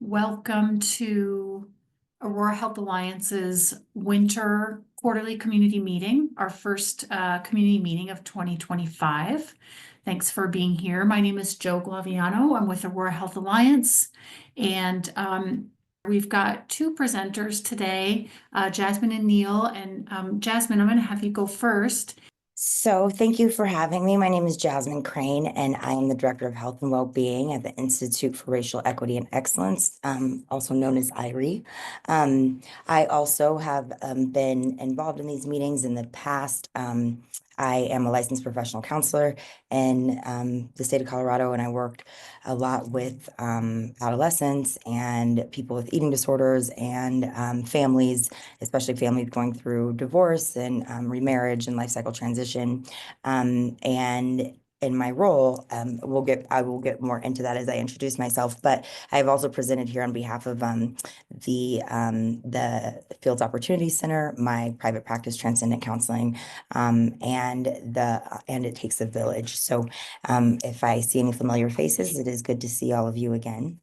Welcome to Aurora Health Alliance's winter quarterly community meeting, our first community meeting of 2025. Thanks for being here. My name is Jo Glaviano. I'm with Aurora Health Alliance, and we've got two presenters today, Jasmine and Neil. And Jasmine, I'm going to have you go first. So thank you for having me. My name is Jasmine Crane, and I am the Director of Health and Wellbeing at the Institute for Racial Equity and Excellence, also known as IREE. I also have been involved in these meetings in the past. I am a licensed professional counselor in the state of Colorado, and I worked a lot with adolescents and people with eating disorders and families, especially families going through divorce and remarriage and life cycle transition. And in my role, I will get more into that as I introduce myself, but I've also presented here on behalf of the Fields Opportunity Center, my private practice Transcendent Counseling, and It Takes a Village. So if I see any familiar faces, it is good to see all of you again.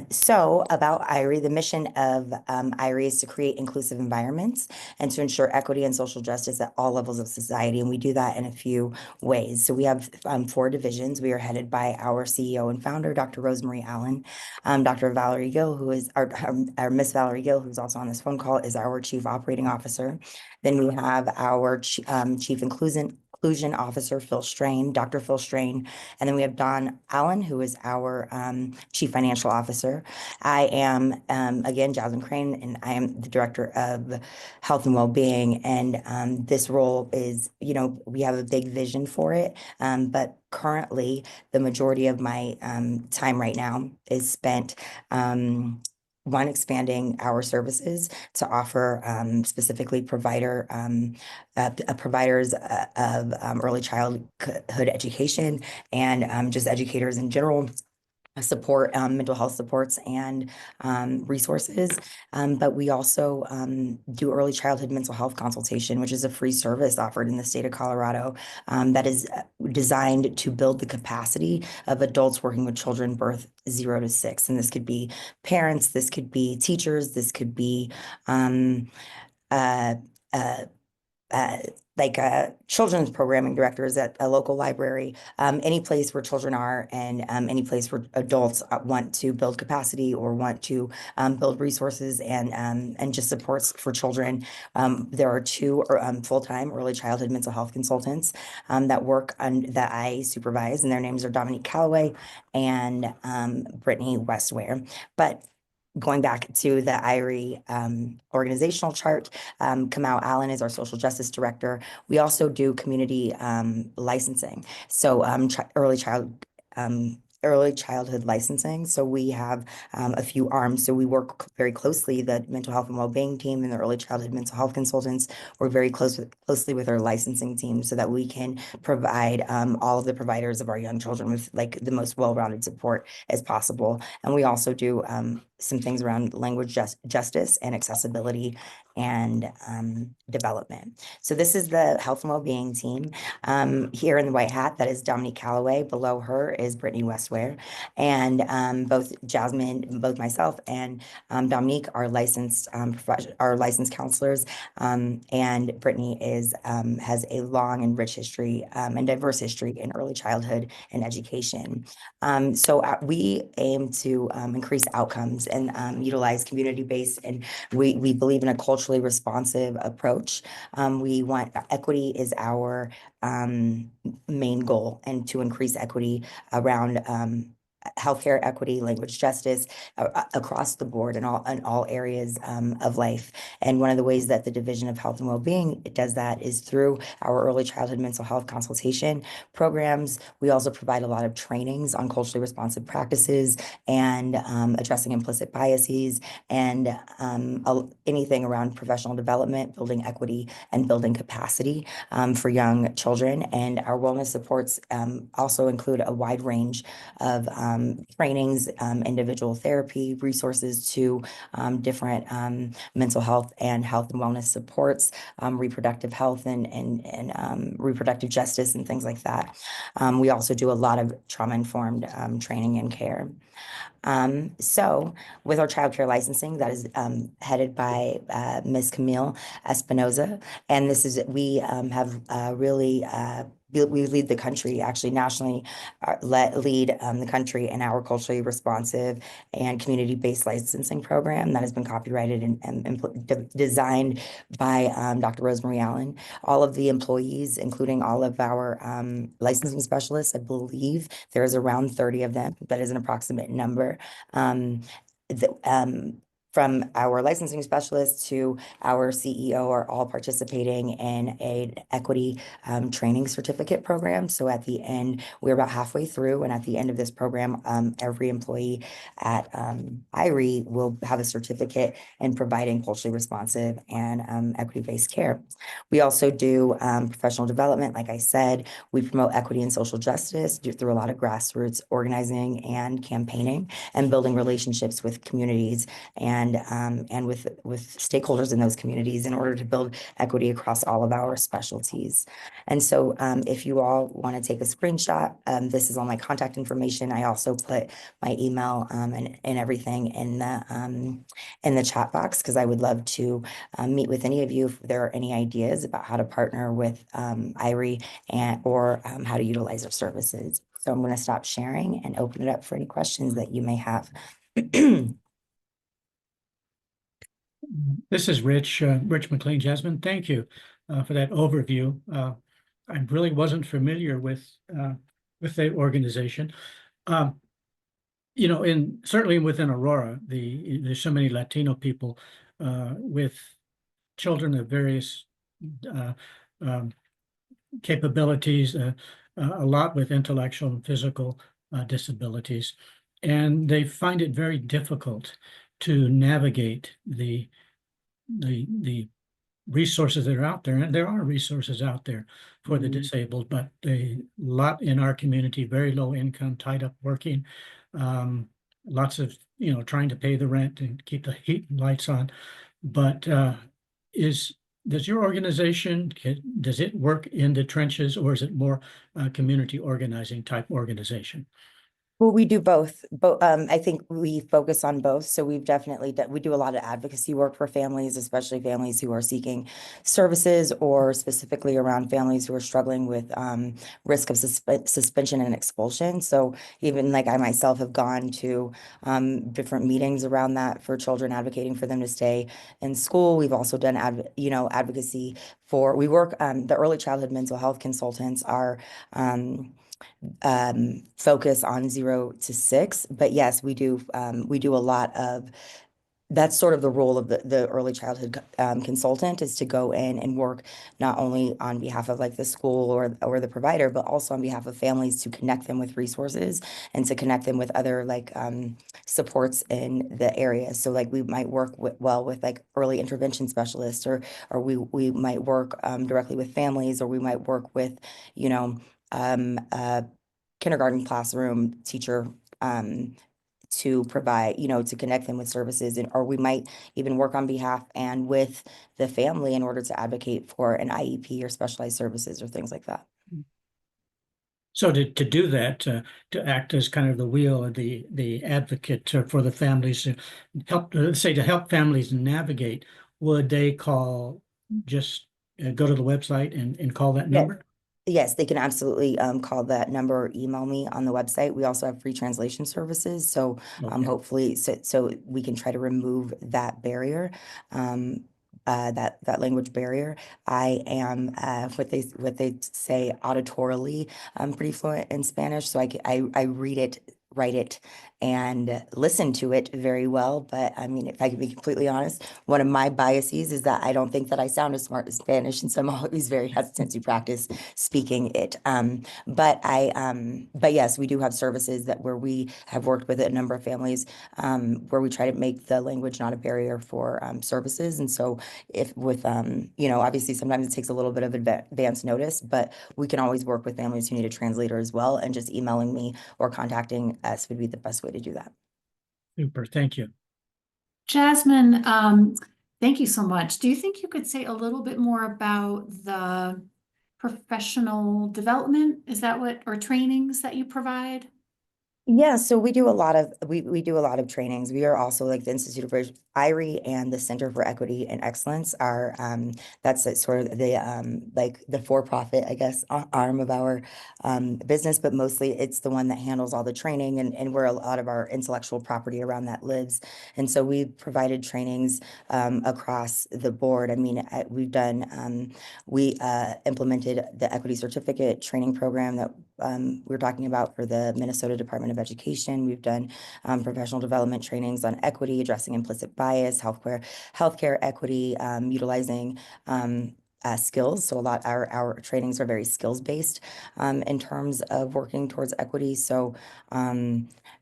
So about IREE, the mission of IREE is to create inclusive environments and to ensure equity and social justice at all levels of society. And we do that in a few ways. So we have 4 divisions. We are headed by our CEO and founder, Dr. Rosemary Allen. Dr. Valerie Gill, who is our Miss Valerie Gill, who's also on this phone call, is our Chief Operating Officer. Then we have our Chief Inclusion Officer, Phil Strain, Dr. Phil Strain. And then we have Don Allen, who is our Chief Financial Officer. I am, again, Jasmine Crane, and I am the Director of Health and Wellbeing. And this role is, we have a big vision for it. But currently, the majority of my time right now is spent expanding our services to offer specifically providers of early childhood education and just educators in general. Support mental health supports and resources, but we also do early childhood mental health consultation, which is a free service offered in the state of Colorado that is designed to build the capacity of adults working with children birth 0 to 6. And this could be parents, this could be teachers, this could be children's programming directors at a local library, any place where children are, and any place where adults want to build capacity or want to build resources and just supports for children. There are 2 full-time early childhood mental health consultants that I supervise, and their names are Dominique Calloway and Brittany Westware. But going back to the IREE organizational chart, Kamau Allen is our social justice director. We also do community licensing. So early childhood licensing. So we have a few arms. So we work very closely, the mental health and wellbeing team and the early childhood mental health consultants work very closely with our licensing team so that we can provide all of the providers of our young children with the most well-rounded support as possible. And we also do some things around language justice and accessibility and development. So this is the health and wellbeing team. Here in the white hat, that is Dominique Calloway. Below her is Brittany Westware. And both myself and Dominique are licensed counselors. And Brittany has a long and rich history and diverse history in early childhood and education. So we aim to increase outcomes and utilize community-based, and we believe in a culturally responsive approach. We want equity is our main goal, and to increase equity around healthcare equity, language justice across the board in all areas of life. And one of the ways that the Division of Health and Wellbeing does that is through our early childhood mental health consultation programs. We also provide a lot of trainings on culturally responsive practices and addressing implicit biases and anything around professional development, building equity, and building capacity for young children. And our wellness supports also include a wide range of trainings, individual therapy resources to different mental health and wellness supports, reproductive health and reproductive justice and things like that. We also do a lot of trauma-informed training and care. So with our childcare licensing, that is headed by Ms. Camille Espinoza. And this is, we have really, we lead the country, actually nationally, lead the country in our culturally responsive and community-based licensing program that has been copyrighted and designed by Dr. Rosemary Allen. All of the employees, including all of our licensing specialists, I believe there's around 30 of them. That is an approximate number. Um, from our licensing specialists to our CEO are all participating in an equity training certificate program. So at the end, we're about halfway through, and at the end of this program, every employee at IREE will have a certificate in providing culturally responsive and equity-based care. We also do professional development. Like I said, we promote equity and social justice through a lot of grassroots organizing and campaigning and building relationships with communities and with stakeholders in those communities in order to build equity across all of our specialties. And so if you all want to take a screenshot, this is all my contact information. I also put my email and everything in the chat box, because I would love to meet with any of you if there are any ideas about how to partner with IREE or how to utilize our services. So I'm going to stop sharing and open it up for any questions that you may have. This is Rich McLean. Jasmine, thank you for that overview. I really wasn't familiar with the organization. You know, certainly within Aurora, there's so many Latino people with children of various capabilities, a lot with intellectual and physical disabilities, and they find it very difficult to navigate the resources that are out there. And there are resources out there for the disabled, but a lot in our community, very low income, tied up working, lots of, you know, trying to pay the rent and keep the heat and lights on. But does your organization, does it work in the trenches, or is it more community organizing type organization? Well, we do both. I think we focus on both. So we've definitely we do a lot of advocacy work for families, especially families who are seeking services, or specifically around families who are struggling with risk of suspension and expulsion. So even like I myself have gone to different meetings around that for children, advocating for them to stay in school. We've also done advocacy for, we work, the early childhood mental health consultants are focus on 0 to 6, but yes, we do a lot of, that's sort of the role of the early childhood consultant, is to go in and work not only on behalf of like the school or the provider, but also on behalf of families, to connect them with resources and to connect them with other like supports in the area. So like we might work with like early intervention specialists, or we might work directly with families, or we might work with, you know, kindergarten classroom teacher to provide, you know, to connect them with services, or we might even work on behalf and with the family in order to advocate for an IEP or specialized services or things like that. So to do that, to act as kind of the wheel of the advocate for the families, to help, say, to help families navigate, would they just go to the website and call that number? Yes, they can absolutely call that number or email me on the website. We also have free translation services. So hopefully, so we can try to remove that barrier, that language barrier. I am what they say auditorily pretty fluent in Spanish. So I read it, write it, and listen to it very well. But I mean, if I can be completely honest, one of my biases is that I don't think that I sound as smart as Spanish, and so I'm always very hesitant to practice speaking it. But yes, we do have services that where we have worked with a number of families where we try to make the language not a barrier for services. And so if with, obviously sometimes it takes a little bit of advance notice, but we can always work with families who need a translator as well. And just emailing me or contacting us would be the best way to do that. Super, thank you. Jasmine, thank you so much. Do you think you could say a little bit more about the professional development? Is that what, or trainings that you provide? Yeah, so we do a lot of we do a lot of trainings. We are also like the Institute of IREE and the Center for Equity and Excellence are that's sort of the like the for-profit, I guess, arm of our business, but mostly it's the one that handles all the training and where a lot of our intellectual property around that lives. And so we provided trainings across the board. I mean, we've done we implemented the equity certificate training program that we were talking about for the Minnesota Department of Education. We've done professional development trainings on equity, addressing implicit bias, healthcare equity, utilizing skills. So a lot our trainings are very skills based in terms of working towards equity. So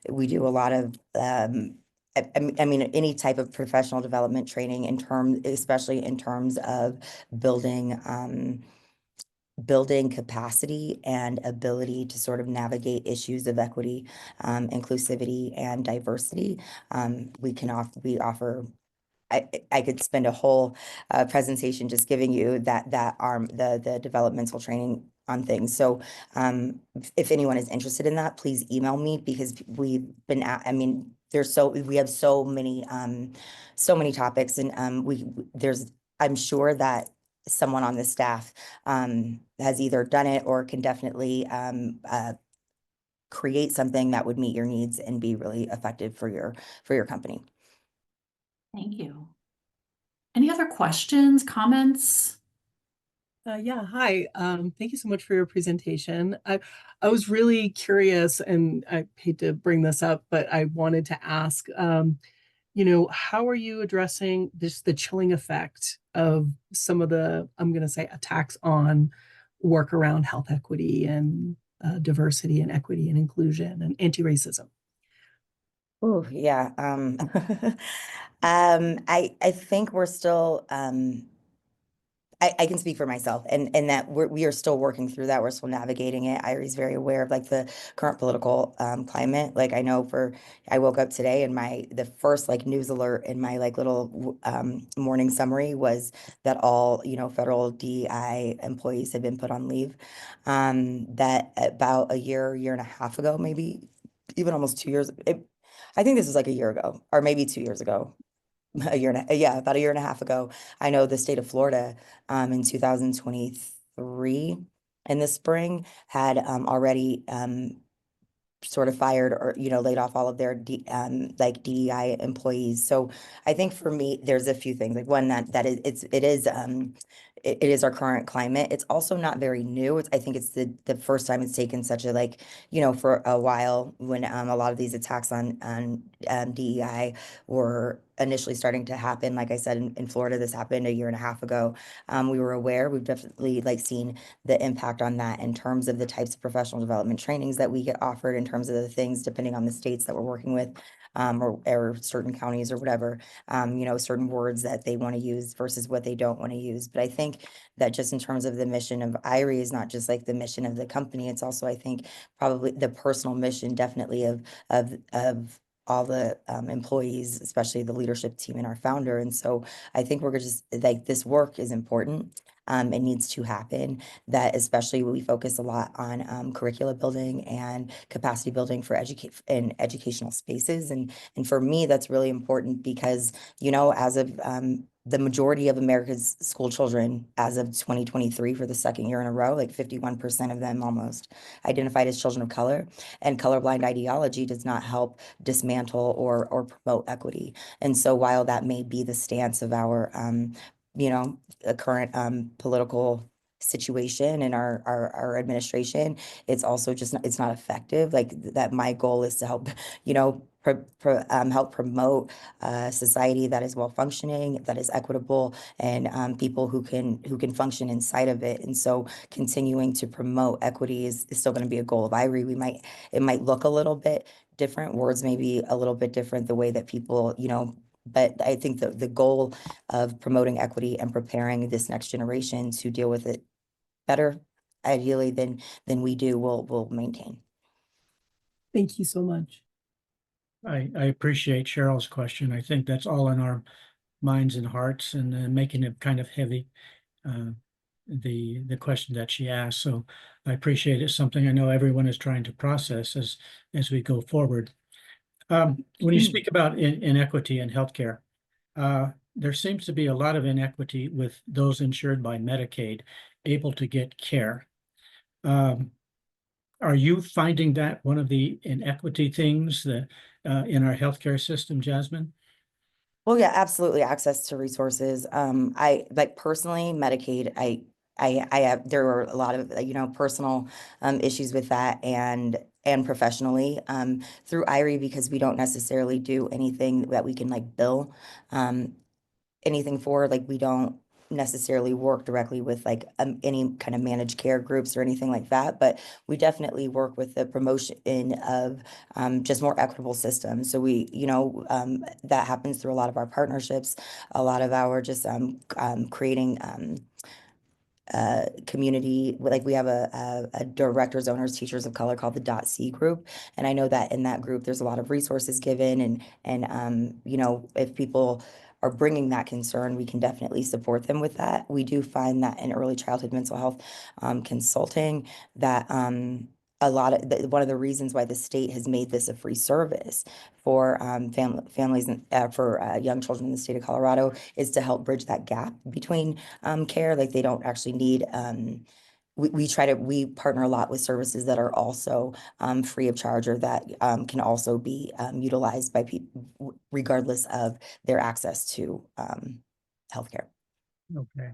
we do a lot of I mean, any type of professional development training in terms, especially in terms of building building capacity and ability to sort of navigate issues of equity, inclusivity, and diversity. We offer. I could spend a whole presentation just giving you that arm the developmental training on things. So if anyone is interested in that, please email me because we've been I mean, we have so many topics and I'm sure that someone on the staff has either done it or can definitely create something that would meet your needs and be really effective for your company. Thank you. Any other questions, comments? Yeah, hi. Thank you so much for your presentation. I was really curious, and I hate to bring this up, but I wanted to ask, how are you addressing the chilling effect of some of the, I'm going to say, attacks on work around health equity and diversity and equity and inclusion and anti-racism? Oh, yeah. I think we're still I can speak for myself and that we are still working through that. We're still navigating it. IREE is very aware of like the current political climate. Like I know I woke up today and the first like news alert in my like little morning summary was that all, federal DEI employees had been put on leave. That about a year and a half ago, maybe even almost 2 years. I think this was like a year ago or maybe 2 years ago. About a year and a half ago. I know the state of Florida in 2023 in the spring had already sort of fired or laid off all of their like DEI employees. So I think for me there's a few things. Like one it is our current climate. It's also not very new. I think it's the first time it's taken such a like for a while when a lot of these attacks on DEI were initially starting to happen. Like I said, in Florida, this happened a year and a half ago. We were aware. We've definitely like seen the impact on that in terms of the types of professional development trainings that we get offered, in terms of the things depending on the states that we're working with, or certain counties or whatever, certain words that they want to use versus what they don't want to use. But I think that just in terms of the mission of IREE is not just like the mission of the company. It's also, I think, probably the personal mission, definitely of all the employees, especially the leadership team and our founder. And so I think we're just like, this work is important. It needs to happen, that especially when we focus a lot on curricula building and capacity building for educational spaces. And for me, that's really important because, as of the majority of America's school children as of 2023 for the second year in a row, like 51% of them almost identified as children of color, and colorblind ideology does not help dismantle or promote equity. And so while that may be the stance of our current political situation in our administration, it's also just it's not effective. Like that, my goal is to help, help promote a society that is well functioning, that is equitable, and people who can function inside of it. And so continuing to promote equity is still going to be a goal of IREE. It might look a little bit different, words may be a little bit different, the way that people, but I think the goal of promoting equity and preparing this next generation to deal with it better, ideally, than we do, will maintain. Thank you so much. I appreciate Cheryl's question. I think that's all in our minds and hearts, and making it kind of heavy, the question that she asked. So I appreciate it. Something I know everyone is trying to process as we go forward. When you speak about inequity in healthcare, there seems to be a lot of inequity with those insured by Medicaid able to get care. Are you finding that one of the inequity things that in our healthcare system, Jasmine? Well, yeah, absolutely. Access to resources. I like personally Medicaid. I have, there were a lot of, personal issues with that, and professionally through IREE, because we don't necessarily do anything that we can like bill anything for. Like we don't necessarily work directly with like any kind of managed care groups or anything like that, but we definitely work with the promotion of just more equitable systems. So we, that happens through a lot of our partnerships, a lot of our just creating community, like we have a directors, owners, teachers of color called the .C group. And I know that in that group, there's a lot of resources given, and if people are bringing that concern, we can definitely support them with that. We do find that in early childhood mental health consulting, that a lot of one of the reasons why the state has made this a free service for families and for young children in the state of Colorado is to help bridge that gap between care. Like they don't actually need we partner a lot with services that are also free of charge, or that can also be utilized by people regardless of their access to healthcare. Okay.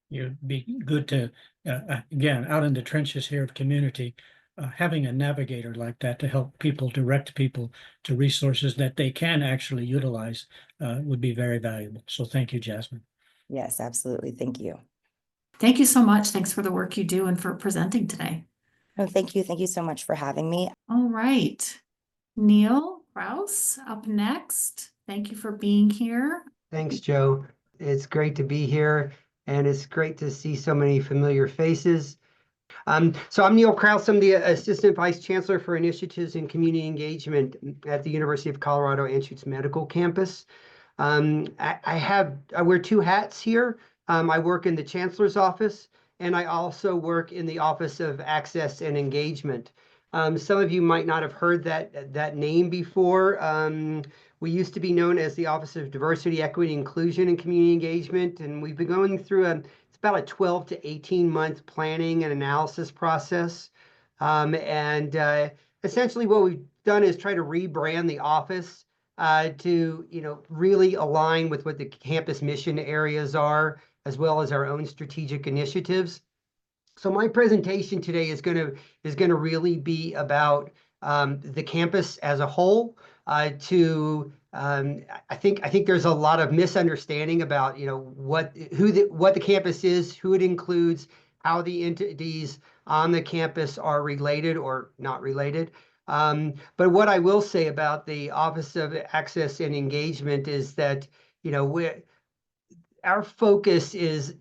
It'd be good to, again, out in the trenches here of community, having a navigator like that to help people, direct people to resources that they can actually utilize would be very valuable. So thank you, Jasmine. Yes, absolutely. Thank you. Thank you so much. Thanks for the work you do and for presenting today. Oh, thank you. Thank you so much for having me. All right. Neil Kraus up next. Thank you for being here. Thanks, Joe. It's great to be here, and it's great to see so many familiar faces. So I'm Neil Kraus. I'm the Assistant Vice Chancellor for Initiatives and Community Engagement at the University of Colorado Anschutz Medical Campus. I wear two hats here. I work in the Chancellor's office, and I also work in the Office of Access and Engagement. Some of you might not have heard that name before. We used to be known as the Office of Diversity, Equity, Inclusion, and Community Engagement, and we've been going through it's about a 12 to 18-month planning and analysis process. Essentially what we've done is try to rebrand the office to really align with what the campus mission areas are, as well as our own strategic initiatives. So my presentation today is going to really be about the campus as a whole. I think there's a lot of misunderstanding about what the campus is, who it includes, how the entities on the campus are related or not related. But what I will say about the Office of Access and Engagement is that our focus is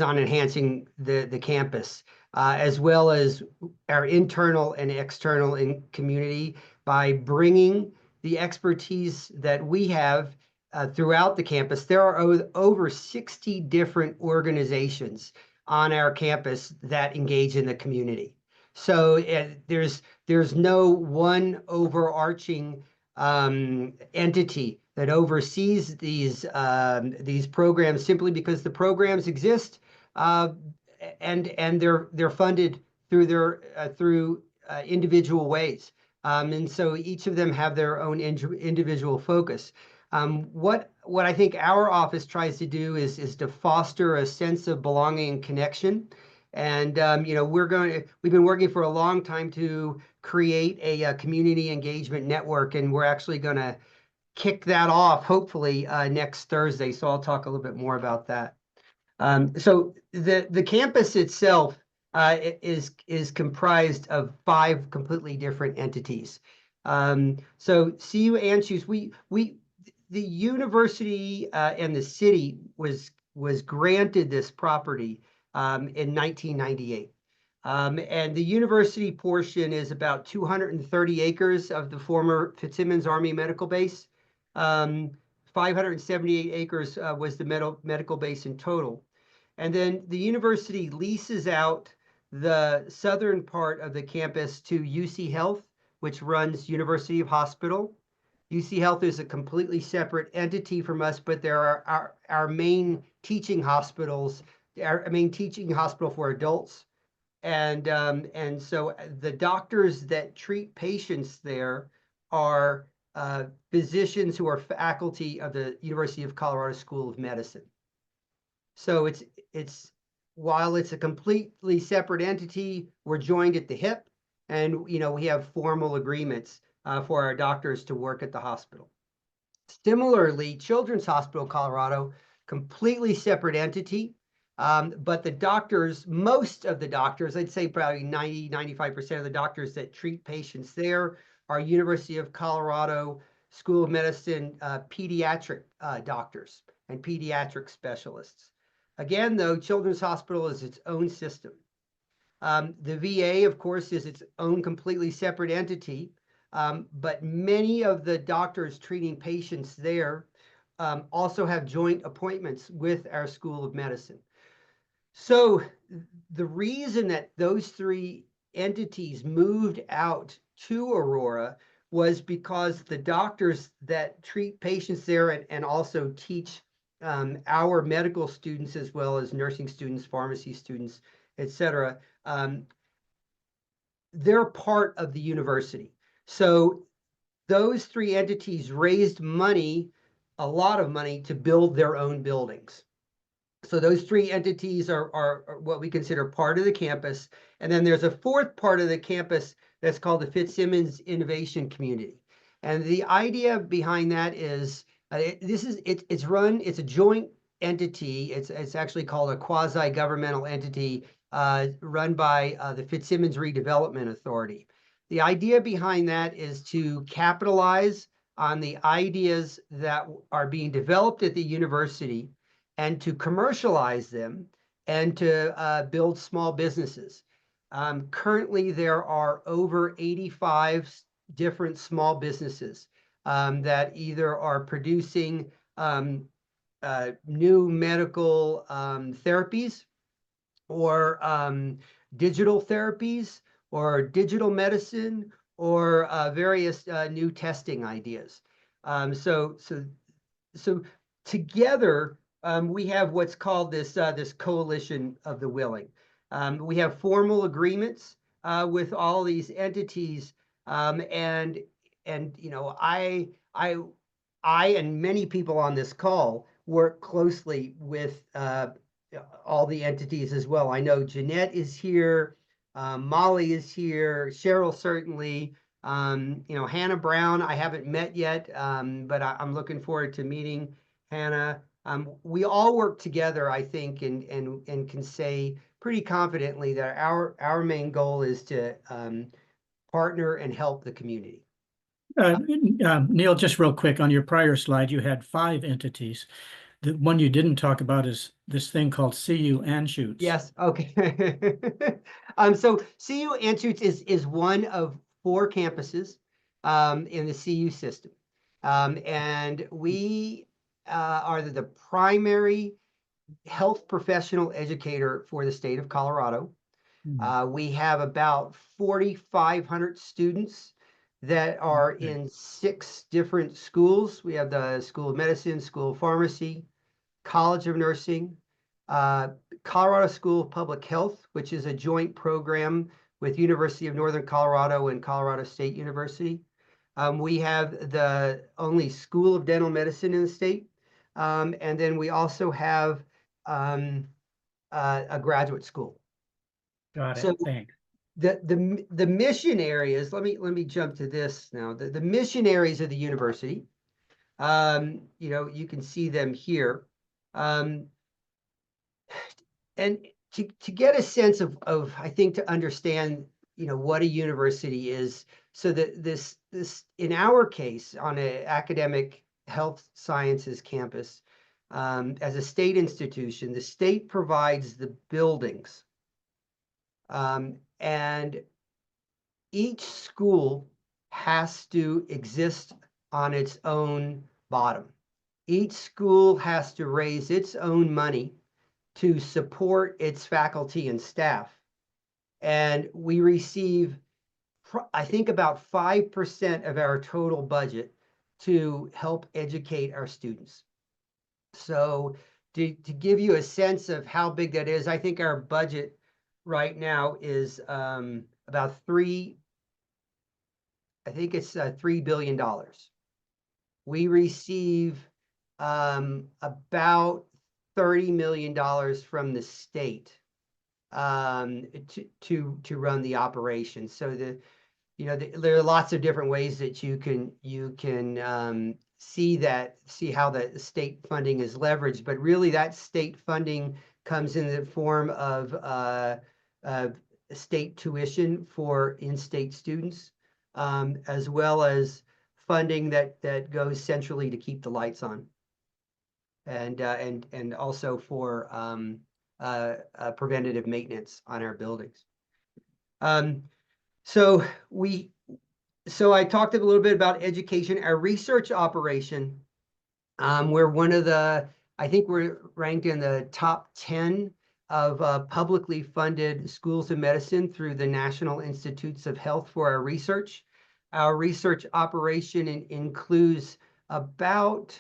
on enhancing the campus, as well as our internal and external community, by bringing the expertise that we have throughout the campus. There are over 60 different organizations on our campus that engage in the community. So there's no one overarching entity that oversees these programs, simply because the programs exist and they're funded through individual ways. And so each of them have their own individual focus. What I think our office tries to do is to foster a sense of belonging and connection. And we've been working for a long time to create a community engagement network, and we're actually going to kick that off hopefully next Thursday. So I'll talk a little bit more about that. So the campus itself is comprised of 5 completely different entities. So CU Anschutz, the university and the city was granted this property in 1998. And the university portion is about 230 acres of the former Fitzsimmons Army Medical Base. 578 acres was the medical base in total. And then the university leases out the southern part of the campus to UC Health, which runs University of Hospital. UC Health is a completely separate entity from us, but there are our main teaching hospitals, our main teaching hospital for adults. And so the doctors that treat patients there are physicians who are faculty of the University of Colorado School of Medicine. So while it's a completely separate entity, we're joined at the hip, and we have formal agreements for our doctors to work at the hospital. Similarly, Children's Hospital Colorado, completely separate entity, but the doctors, most of the doctors, I'd say probably 95% of the doctors that treat patients there are University of Colorado School of Medicine pediatric doctors and pediatric specialists. Again, though, Children's Hospital is its own system. The VA, of course, is its own completely separate entity, but many of the doctors treating patients there also have joint appointments with our School of Medicine. So the reason that those 3 entities moved out to Aurora was because the doctors that treat patients there and also teach our medical students, as well as nursing students, pharmacy students, etc., they're part of the university. So those 3 entities raised money, a lot of money, to build their own buildings. So those 3 entities are what we consider part of the campus. And then there's a 4th part of the campus that's called the Fitzsimmons Innovation Community. And the idea behind that is it's a joint entity. It's actually called a quasi-governmental entity run by the Fitzsimmons Redevelopment Authority. The idea behind that is to capitalize on the ideas that are being developed at the university and to commercialize them and to build small businesses. Currently, there are over 85 different small businesses that either are producing new medical therapies or digital therapies or digital medicine or various new testing ideas. So together, we have what's called this coalition of the willing. We have formal agreements with all these entities, and I and many people on this call work closely with all the entities as well. I know Jeanette is here, Molly is here, Cheryl certainly. Hannah Brown, I haven't met yet, but I'm looking forward to meeting Hannah. We all work together, I think, and can say pretty confidently that our main goal is to partner and help the community. Neil, just real quick, on your prior slide, you had 5 entities. The one you didn't talk about is this thing called CU Anschutz. Yes, okay. So CU Anschutz is one of 4 campuses in the CU system. And we are the primary health professional educator for the state of Colorado. We have about 4,500 students that are in 6 different schools. We have the School of Medicine, School of Pharmacy, College of Nursing, Colorado School of Public Health, which is a joint program with University of Northern Colorado and Colorado State University. We have the only school of dental medicine in the state. And then we also have a graduate school. Got it. So Thanks. the mission areas, let me jump to this now. The mission areas of the university, you know, you can see them here. And to get a sense of I think to understand, you know, what a university is, so that this in our case on an academic health sciences campus, as a state institution, the state provides the buildings, and each school has to exist on its own bottom. Each school has to raise its own money to support its faculty and staff. And we receive, I think, about 5% of our total budget to help educate our students. So to give you a sense of how big that is, I think our budget right now is about $3 billion. We receive about $30 million from the state to run the operation. So there are lots of different ways that you can see how the state funding is leveraged, but really that state funding comes in the form of state tuition for in-state students, as well as funding that goes centrally to keep the lights on, and also for preventative maintenance on our buildings. So I talked a little bit about education. Our research operation, we're one of I think we're ranked in the top 10 of publicly funded schools of medicine through the National Institutes of Health for our research. Our research operation includes about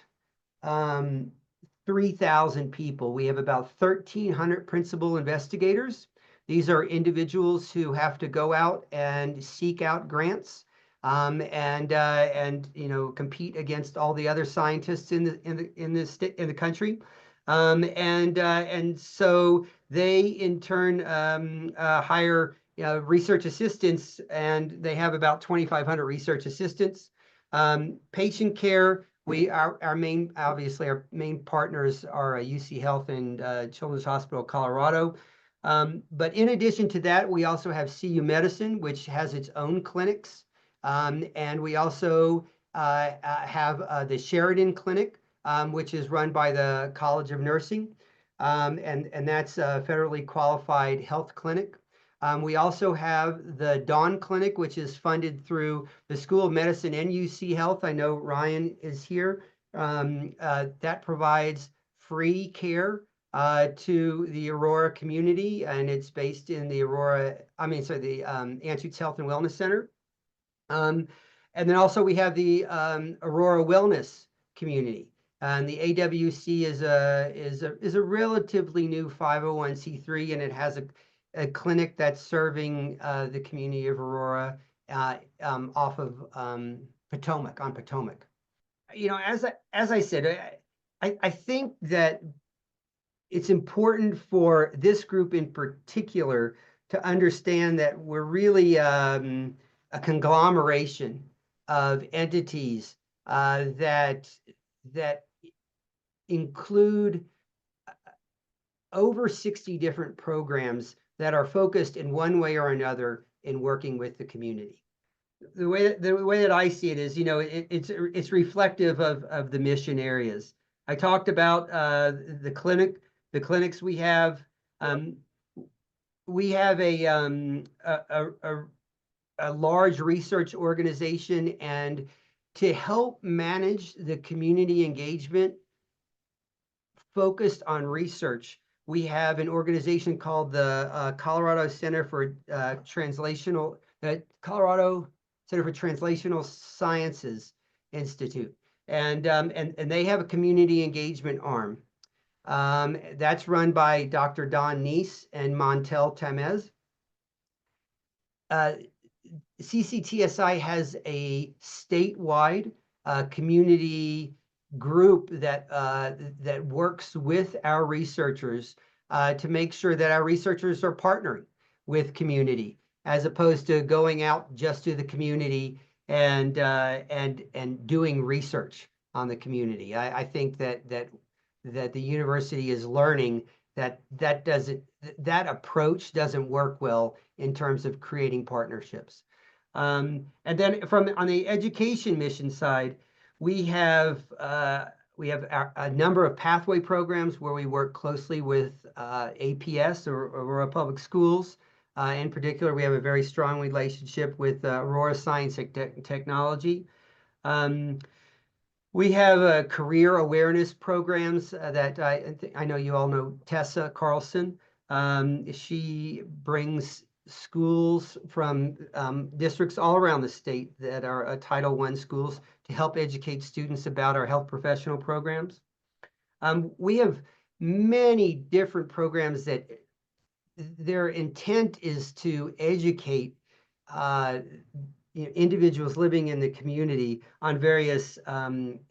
3,000 people. We have about 1,300 principal investigators. These are individuals who have to go out and seek out grants, and you know, compete against all the other scientists in the country, and so they in turn hire research assistants, and they have about 2,500 research assistants. Patient care, our main partners are UC Health and Children's Hospital Colorado. But in addition to that, we also have CU Medicine, which has its own clinics. And we also have the Sheridan Clinic, which is run by the College of Nursing. And that's a federally qualified health clinic. We also have the Dawn Clinic, which is funded through the School of Medicine and UC Health. I know Ryan is here. That provides free care to the Aurora community, and it's based in the Anschutz Health and Wellness Center. And then also we have the Aurora Wellness community, and the AWC is a relatively new 501c3, and it has a clinic that's serving the community of Aurora off of Potomac. You know, as I said, I think that it's important for this group in particular to understand that we're really a conglomeration of entities that include over 60 different programs that are focused in one way or another in working with the community. The way that I see it is, you know, it's reflective of the mission areas. I talked about the clinics we have. We have a large research organization, and to help manage the community engagement focused on research, we have an organization called the Colorado Center for Translational Sciences Institute, and they have a community engagement arm. That's run by Dr. Don Neese and Montel Tamez. CCTSI has a statewide community group that that works with our researchers to make sure that our researchers are partnering with community, as opposed to going out just to the community and doing research on the community. I think that the university is learning that that approach doesn't work well in terms of creating partnerships. And then on the education mission side, we have a number of pathway programs where we work closely with APS, or Aurora Public Schools. In particular, we have a very strong relationship with Aurora Science and Technology. We have career awareness programs that I know you all know Tessa Carlson. She brings schools from districts all around the state that are Title I schools to help educate students about our health professional programs. We have many different programs that their intent is to educate individuals living in the community on various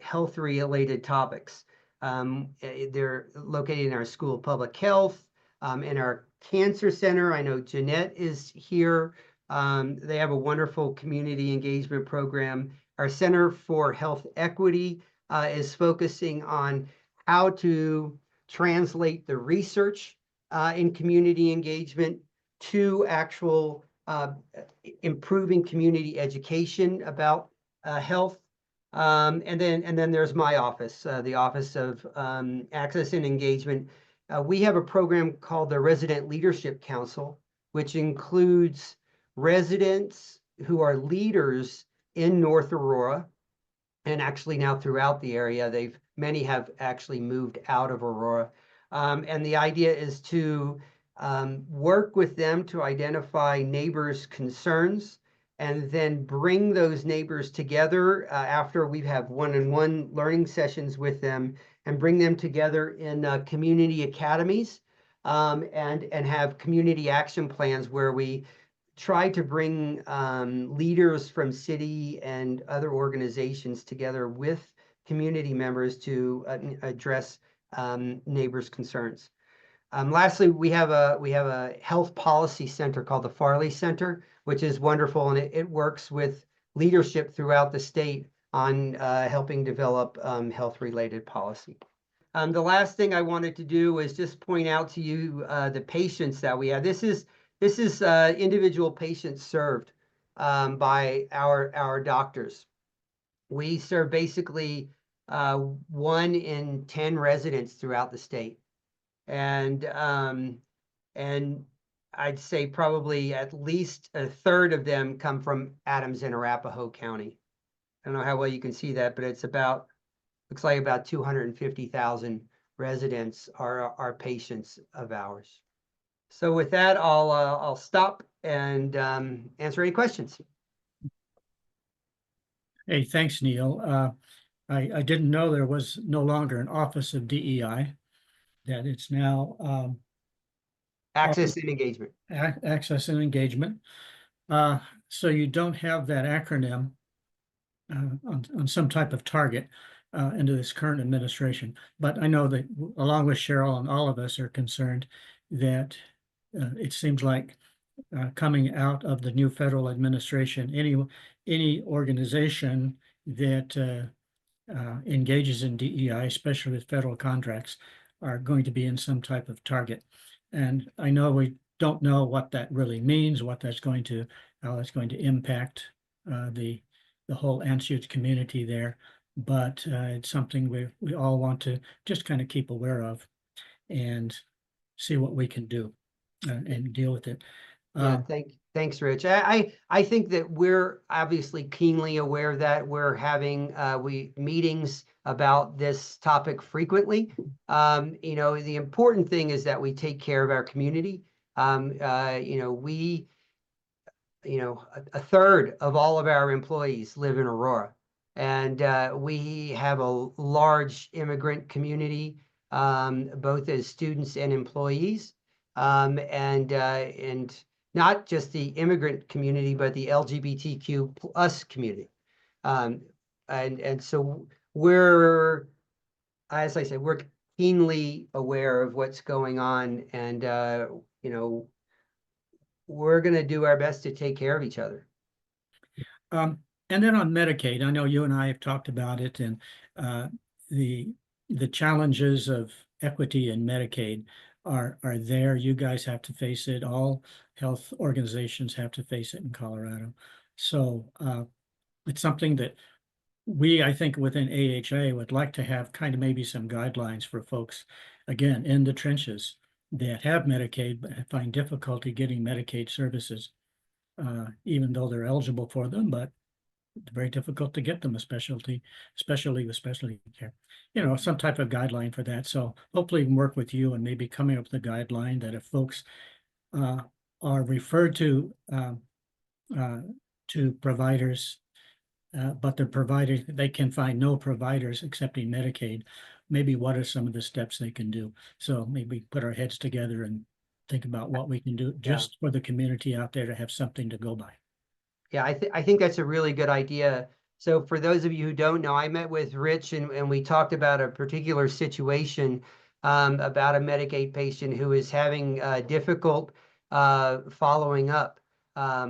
health-related topics. They're located in our School of Public Health, in our Cancer Center. I know Jeanette is here. They have a wonderful community engagement program. Our Center for Health Equity is focusing on how to translate the research in community engagement to actual improving community education about health. And then there's my office, the Office of Access and Engagement. We have a program called the Resident Leadership Council, which includes residents who are leaders in North Aurora, and actually now throughout the area. Many have actually moved out of Aurora. And the idea is to work with them to identify neighbors' concerns, and then bring those neighbors together after we have one-on-one learning sessions with them, and bring them together in community academies, and have community action plans where we try to bring leaders from city and other organizations together with community members to address neighbors' concerns. Lastly, we have a health policy center called the Farley Center, which is wonderful, and it works with leadership throughout the state on helping develop health-related policy. The last thing I wanted to do was just point out to you the patients that we have. This is individual patients served by our doctors. We serve basically 1 in 10 residents throughout the state. And I'd say probably at least a third of them come from Adams and Arapahoe County. I don't know how well you can see that, but it's looks like about 250,000 residents are patients of ours. So with that, I'll stop and answer any questions. Hey, thanks, Neil. I didn't know there was no longer an Office of DEI, that it's now Access and Engagement. Access and Engagement. So you don't have that acronym on some type of target into this current administration. But I know that along with Cheryl and all of us are concerned that it seems like coming out of the new federal administration, any organization that engages in DEI, especially with federal contracts, are going to be in some type of target. And I know we don't know what that really means, how that's going to impact the whole Anschutz community there. But it's something we all want to just kind of keep aware of and see what we can do and deal with it. Yeah, thanks, Rich. I think that we're obviously keenly aware of that. We're having meetings about this topic frequently. The important thing is that we take care of our community. A third of all of our employees live in Aurora, and we have a large immigrant community, both as students and employees. not just the immigrant community, but the LGBTQ plus community. And so we're, as I said, we're keenly aware of what's going on, and you know, we're going to do our best to take care of each other. And then on Medicaid, I know you and I have talked about it, and the challenges of equity in Medicaid are there. You guys have to face it. All health organizations have to face it in Colorado. So it's something that we, I think, within AHA would like to have kind of maybe some guidelines for folks, again, in the trenches that have Medicaid but find difficulty getting Medicaid services, even though they're eligible for them, but it's very difficult to get them, especially with specialty care. You know, some type of guideline for that. So hopefully we can work with you and maybe coming up with a guideline that if folks are referred to providers, but the providers, they can find no providers accepting Medicaid, maybe what are some of the steps they can do? So maybe put our heads together and think about what we can do just for the community out there to have something to go by. Yeah, I think that's a really good idea. So for those of you who don't know, I met with Rich and we talked about a particular situation about a Medicaid patient who is having difficult following up. I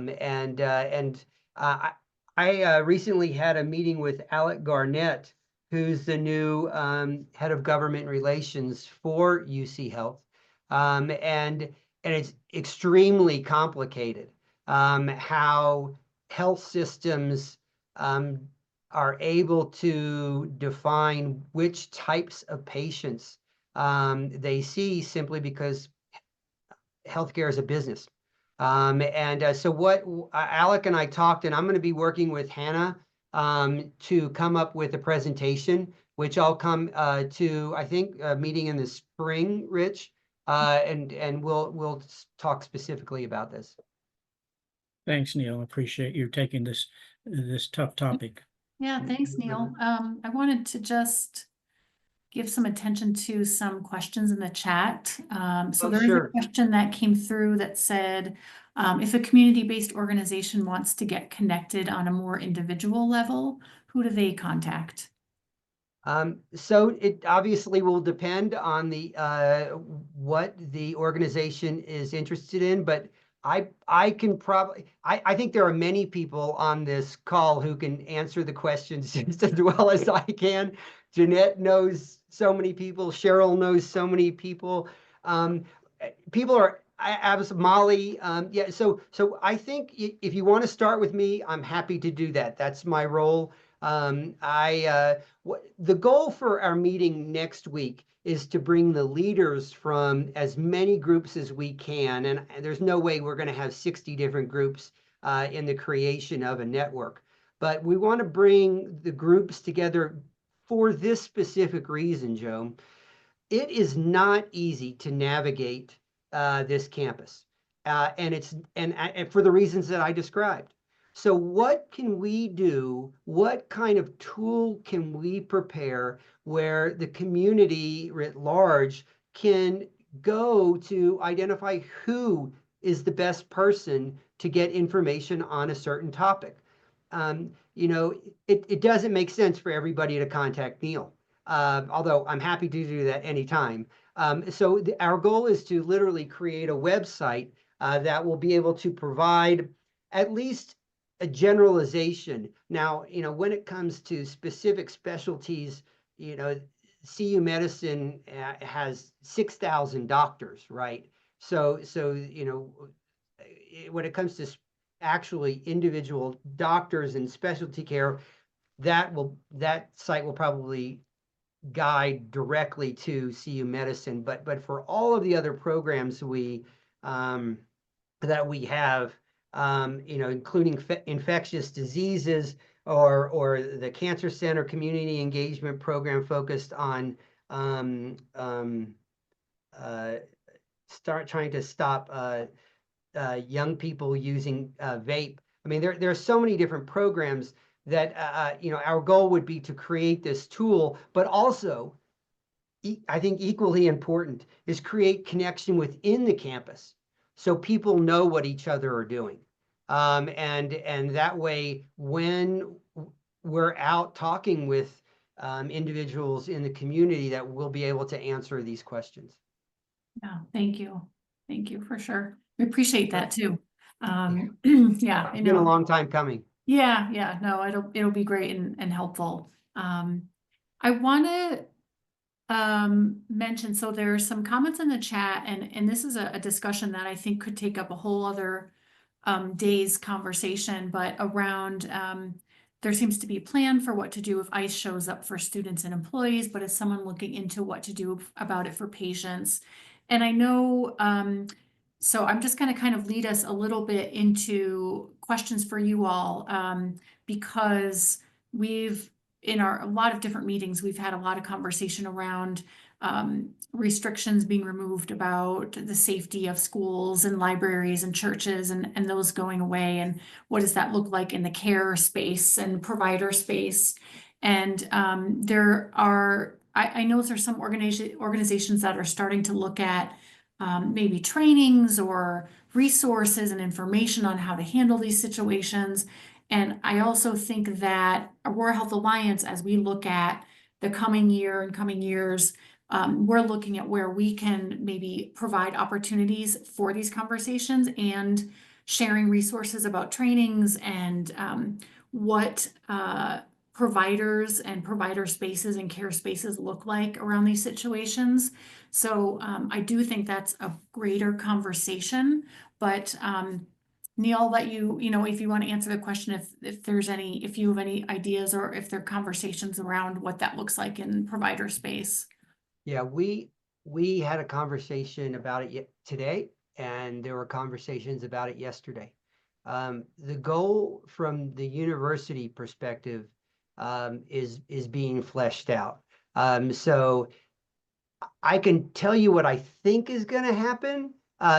recently had a meeting with Alec Garnett, who's the new head of government relations for UC Health, and it's extremely complicated how health systems are able to define which types of patients they see simply because healthcare is a business. So what Alec and I talked, and I'm going to be working with Hannah to come up with a presentation, which I'll come to, I think, a meeting in the spring, Rich, and we'll talk specifically about this. Thanks, Neil. Appreciate you taking this tough topic. Yeah, thanks, Neil. I wanted to just give some attention to some questions in the chat. So there is a question that came through that said, if a community-based organization wants to get connected on a more individual level, who do they contact? So it obviously will depend on the what the organization is interested in, but I can probably, I think there are many people on this call who can answer the questions just as well as I can. Jeanette knows so many people. Cheryl knows so many people. People are, Molly, yeah. So I think if you want to start with me, I'm happy to do that. That's my role. The goal for our meeting next week is to bring the leaders from as many groups as we can. And there's no way we're going to have 60 different groups in the creation of a network. But we want to bring the groups together for this specific reason, Joe. It is not easy to navigate this campus. And for the reasons that I described. So what can we do? What kind of tool can we prepare where the community writ large can go to identify who is the best person to get information on a certain topic? You know, it doesn't make sense for everybody to contact Neil, although I'm happy to do that anytime. So our goal is to literally create a website that will be able to provide at least a generalization. Now, you know, when it comes to specific specialties, you know, CU Medicine has 6,000 doctors, right? So, you know, when it comes to actually individual doctors and specialty care, that site will probably guide directly to CU Medicine. But for all of the other programs that we have, you know, including infectious diseases or the Cancer Center community engagement program focused on trying to stop young people using vape. I mean, there are so many different programs that, you know, our goal would be to create this tool, but also, I think equally important is create connection within the campus so people know what each other are doing. And that way, when we're out talking with individuals in the community, that we'll be able to answer these questions. Yeah, thank you. Thank you for sure. We appreciate that too. Yeah, I It's been a know. long time coming. Yeah, no, it'll be great and helpful. I want to mention, so there are some comments in the chat, and this is a discussion that I think could take up a whole other day's conversation, but around there seems to be a plan for what to do if ICE shows up for students and employees, but is someone looking into what to do about it for patients? And I know, so I'm just going to kind of lead us a little bit into questions for you all, because we've, in a lot of different meetings, we've had a lot of conversation around restrictions being removed about the safety of schools and libraries and churches and those going away. And what does that look like in the care space and provider space? And there are, I know there's some organizations that are starting to look at maybe trainings or resources and information on how to handle these situations. And I also think that Aurora Health Alliance, as we look at the coming year and coming years, we're looking at where we can maybe provide opportunities for these conversations and sharing resources about trainings and what providers and provider spaces and care spaces look like around these situations. So I do think that's a greater conversation, but Neil, I'll let you, if you want to answer the question, if you have any ideas or if there are conversations around what that looks like in provider space. Yeah, we had a conversation about it today, and there were conversations about it yesterday. The goal from the university perspective is being fleshed out. So I can tell you what I think is going to happen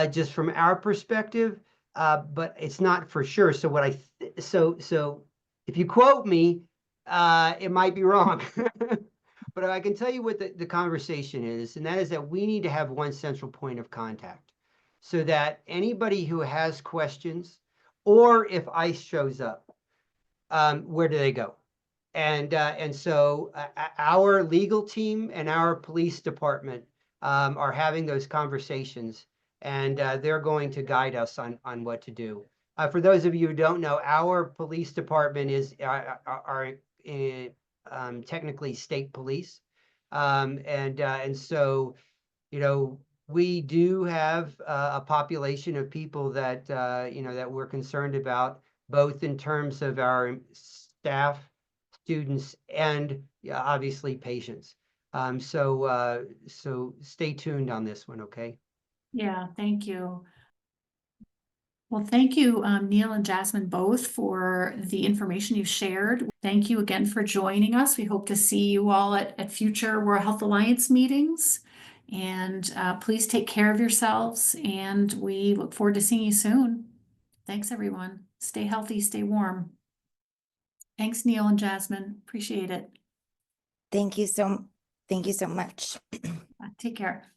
just from our perspective, but it's not for sure. So what so if you quote me, it might be wrong. But I can tell you what the conversation is, and that is that we need to have one central point of contact so that anybody who has questions, or if ICE shows up, where do they go? And so our legal team and our police department are having those conversations, and they're going to guide us on what to do. For those of you who don't know, our police department is technically state police, and so we do have a population of people that that we're concerned about, both in terms of our staff, students, and obviously patients. So stay tuned on this one, okay? Yeah, thank you. Well, thank you, Neil and Jasmine, both for the information you've shared. Thank you again for joining us. We hope to see you all at future Aurora Health Alliance meetings. And please take care of yourselves, and we look forward to seeing you soon. Thanks, everyone. Stay healthy, stay warm. Thanks, Neil and Jasmine. Appreciate it. Thank you so much. Take care.